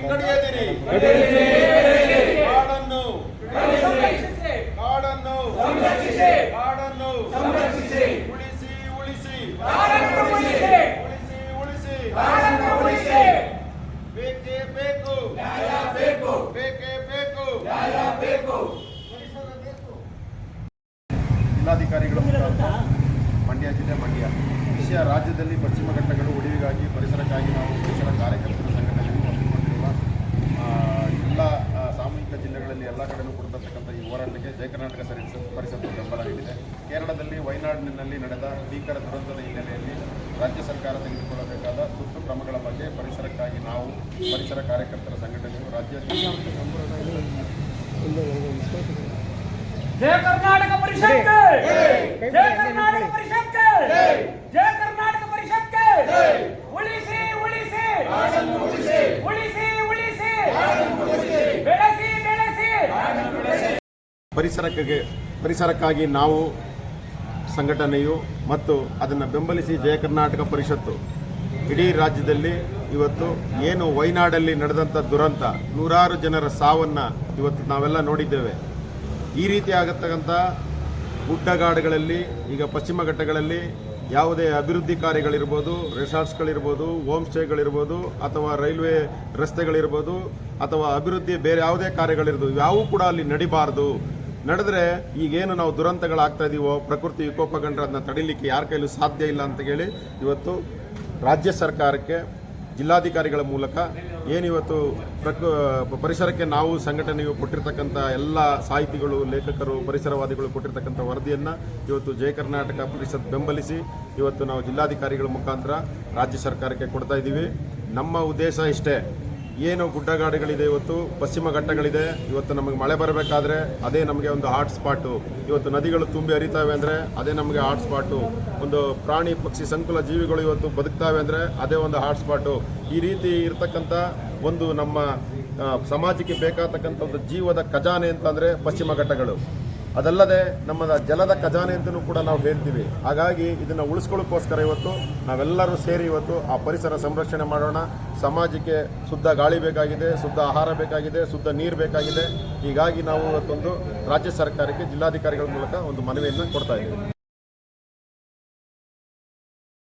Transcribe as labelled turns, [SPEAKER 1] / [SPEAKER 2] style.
[SPEAKER 1] ಕಡಿಯದಿರಿ. ಕಾಡನ್ನು ಉಳಿಸಿ ಉಳಿಸಿ ಬೇಕೇ ಬೇಕು, ಬೇಕೇ ಬೇಕು. ಜಿಲ್ಲಾಧಿಕಾರಿಗಳ ಮುಖಾಂತರ ಮಂಡ್ಯ ಜಿಲ್ಲೆ ವಿಷಯ ರಾಜ್ಯದಲ್ಲಿ ಪಶ್ಚಿಮ ಘಟ್ಟಗಳು ಉಳಿವಿಗಾಗಿ ಪರಿಸರಕ್ಕಾಗಿ ನಾವು ಪರಿಸರ ಕಾರ್ಯಕರ್ತರ ಸಂಘಟನೆಗಳು ಹಮ್ಮಿಕೊಂಡಿರುವ ಎಲ್ಲ ಸಾಮೂಹಿಕ ಜಿಲ್ಲೆಗಳಲ್ಲಿ ಎಲ್ಲ ಕಡೆಯೂ ಕೊಡ್ತಕ್ಕಂಥ ಈ ಹೋರಾಟಕ್ಕೆ ಜಯ ಕರ್ನಾಟಕ ಪರಿಷತ್ತು ಬೆಂಬಲ ನೀಡಿದೆ. ಕೇರಳದಲ್ಲಿ ವಯನಾಡಿನಲ್ಲಿ ನಡೆದ ಭೀಕರ ದುರಂತದ ಹಿನ್ನೆಲೆಯಲ್ಲಿ ರಾಜ್ಯ ಸರ್ಕಾರ ತೆಗೆದುಕೊಳ್ಳಬೇಕಾದ ತುರ್ತು ಕ್ರಮಗಳ ಬಗ್ಗೆ ಪರಿಸರಕ್ಕಾಗಿ ನಾವು ಪರಿಸರ ಕಾರ್ಯಕರ್ತರ ಸಂಘಟನೆಯು ರಾಜ್ಯಾದ್ಯಂತ
[SPEAKER 2] जय कर्नाटक परिषद के, जय कर्नाटक परिषद के, जय कर्नाटक परिषद के, उಳಿಸಿ ಉಳಿಸಿ ಉಳಿಸಿ ಉಳಿಸಿ ಬೆಳೆಸಿ
[SPEAKER 1] ಪರಿಸರಕ್ಕಾಗಿ ನಾವು ಸಂಘಟನೆಯು ಮತ್ತು ಅದನ್ನು ಬೆಂಬಲಿಸಿ ಜಯ ಕರ್ನಾಟಕ ಪರಿಷತ್ತು ಇಡೀ ರಾಜ್ಯದಲ್ಲಿ ಇವತ್ತು ಏನು ವಯನಾಡಲ್ಲಿ ನಡೆದಂಥ ದುರಂತ, ನೂರಾರು ಜನರ ಸಾವನ್ನು ಇವತ್ತು ನಾವೆಲ್ಲ ನೋಡಿದ್ದೇವೆ. ಈ ರೀತಿ ಆಗತಕ್ಕಂಥ ಗುಡ್ಡಗಾಡುಗಳಲ್ಲಿ ಈಗ ಪಶ್ಚಿಮ ಘಟ್ಟಗಳಲ್ಲಿ ಯಾವುದೇ ಅಭಿವೃದ್ಧಿ ಕಾರ್ಯಗಳಿರ್ಬೋದು, ರೆಸಾರ್ಟ್ಸ್ಗಳಿರ್ಬೋದು, ಹೋಮ್ ಸ್ಟೇಗಳಿರ್ಬೋದು, ಅಥವಾ ರೈಲ್ವೆ ರಸ್ತೆಗಳಿರ್ಬೋದು, ಅಥವಾ ಅಭಿವೃದ್ಧಿ ಬೇರೆ ಯಾವುದೇ ಕಾರ್ಯಗಳಿರ್ಬೋದು, ಯಾವೂ ಕೂಡ ಅಲ್ಲಿ ನಡಿಬಾರ್ದು. ನಡೆದ್ರೆ ಈಗೇನು ನಾವು ದುರಂತಗಳಾಗ್ತಾ ಇದೀವೋ, ಪ್ರಕೃತಿ ವಿಕೋಪಗೊಂಡ್ರೆ ಅದನ್ನ ತಡಿಲಿಕ್ಕೆ ಯಾರ ಕೈಲೂ ಸಾಧ್ಯ ಇಲ್ಲ ಅಂತ ಹೇಳಿ ಇವತ್ತು ರಾಜ್ಯ ಸರ್ಕಾರಕ್ಕೆ ಜಿಲ್ಲಾಧಿಕಾರಿಗಳ ಮೂಲಕ ಏನಿವತ್ತು ಪರಿಸರಕ್ಕೆ ನಾವು ಸಂಘಟನೆಯು ಕೊಟ್ಟಿರ್ತಕ್ಕಂಥ ಎಲ್ಲ ಸಾಹಿತಿಗಳು, ಲೇಖಕರು, ಪರಿಸರವಾದಿಗಳು ಕೊಟ್ಟಿರ್ತಕ್ಕಂಥ ವರದಿಯನ್ನು ಇವತ್ತು ಜಯ ಕರ್ನಾಟಕ ಪರಿಷತ್ ಬೆಂಬಲಿಸಿ ಇವತ್ತು ನಾವು ಜಿಲ್ಲಾಧಿಕಾರಿಗಳ ಮುಖಾಂತರ ರಾಜ್ಯ ಸರ್ಕಾರಕ್ಕೆ ಕೊಡ್ತಾ ಇದ್ದೀವಿ. ನಮ್ಮ ಉದ್ದೇಶ ಇಷ್ಟೇ, ಏನು ಗುಡ್ಡಗಾಡುಗಳಿದೆ, ಇವತ್ತು ಪಶ್ಚಿಮ ಘಟ್ಟಗಳಿದೆ, ಇವತ್ತು ನಮಗೆ ಮಳೆ ಬರಬೇಕಾದ್ರೆ ಅದೇ ನಮಗೆ ಒಂದು ಹಾಟ್ ಸ್ಪಾಟು. ಇವತ್ತು ನದಿಗಳು ತುಂಬಿ ಹರಿತಾವೆ ಅಂದರೆ ಅದೇ ನಮಗೆ ಹಾಟ್ ಸ್ಪಾಟು. ಒಂದು ಪ್ರಾಣಿ ಪಕ್ಷಿ ಸಂಕುಲ ಜೀವಿಗಳು ಇವತ್ತು ಬದುಕ್ತಾವೆ ಅಂದರೆ ಅದೇ ಒಂದು ಹಾಟ್ ಸ್ಪಾಟು. ಈ ರೀತಿ ಇರತಕ್ಕಂಥ ಒಂದು ನಮ್ಮ ಸಮಾಜಕ್ಕೆ ಬೇಕಾಗತಕ್ಕಂಥ ಒಂದು ಜೀವದ ಖಜಾನೆ ಅಂತಂದರೆ ಪಶ್ಚಿಮ ಘಟ್ಟಗಳು. ಅದಲ್ಲದೆ ನಮ್ಮ ಜಲದ ಖಜಾನೆ ಅಂತಲೂ ಕೂಡ ನಾವು ಹೇಳ್ತೀವಿ. ಹಾಗಾಗಿ ಇದನ್ನು ಉಳಿಸ್ಕೊಳ್ಳೋಕ್ಕೋಸ್ಕರ ಇವತ್ತು ನಾವೆಲ್ಲರೂ ಸೇರಿ ಇವತ್ತು ಆ ಪರಿಸರ ಸಂರಕ್ಷಣೆ ಮಾಡೋಣ. ಸಮಾಜಕ್ಕೆ ಶುದ್ಧ ಗಾಳಿ ಬೇಕಾಗಿದೆ, ಶುದ್ಧ ಆಹಾರ ಬೇಕಾಗಿದೆ, ಶುದ್ಧ ನೀರು ಬೇಕಾಗಿದೆ. ಹೀಗಾಗಿ ನಾವು ಇವತ್ತೊಂದು ರಾಜ್ಯ ಸರ್ಕಾರಕ್ಕೆ ಜಿಲ್ಲಾಧಿಕಾರಿಗಳ ಮೂಲಕ ಒಂದು ಮನವಿಯನ್ನು ಕೊಡ್ತಾ ಇದ್ದೀವಿ.